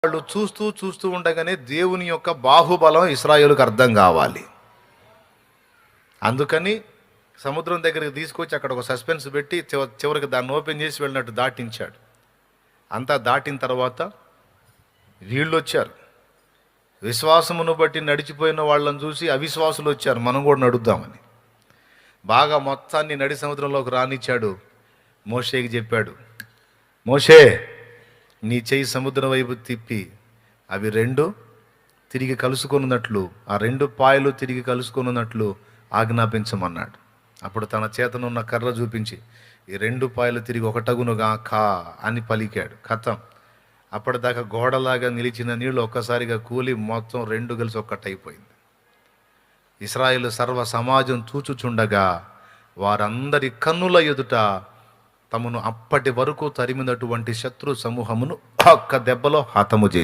వాళ్ళు చూస్తూ చూస్తూ ఉండగానే దేవుని యొక్క బాహుబలం ఇశ్రాయేలుకు అర్థం కావాలి. అందుకని సముద్రం దగ్గరికి తీసుకొచ్చి అక్కడ ఒక సస్పెన్స్ పెట్టి చివరికి దాన్ని ఓపెన్ చేసి వెళ్ళినట్టు దాటించాడు. అంతా దాటిన తర్వాత వీళ్ళు వచ్చారు. విశ్వాసమును బట్టి నడిచిపోయిన వాళ్ళని చూసి అవిశ్వాసులు వచ్చారు, మనం కూడా నడుద్దామని. బాగా మొత్తాన్ని నడి సముద్రంలోకి రానిచ్చాడు. మోషేకి చెప్పాడు, మోషే నీ చెయ్యి సముద్రం వైపు తిప్పి అవి రెండు తిరిగి కలుసుకొనున్నట్లు, ఆ రెండు పాయలు తిరిగి కలుసుకొనున్నట్లు ఆజ్ఞాపించమన్నాడు. అప్పుడు తన చేతనున్న కర్ర చూపించి ఈ రెండు పాయలు తిరిగి ఒకటగునుగా కా అని పలికాడు. కథం. అప్పటిదాకా గోడలాగా నిలిచిన నీళ్లు ఒక్కసారిగా కూలి మొత్తం రెండు కలిసి ఒక్కటైపోయింది. ఇశ్రాయేలు సర్వ సమాజం చూచుచుండగా వారందరి కన్నుల ఎదుట తమను అప్పటి వరకు తరిమినటువంటి శత్రు సమూహమును ఒక్క దెబ్బలో హతము చేసి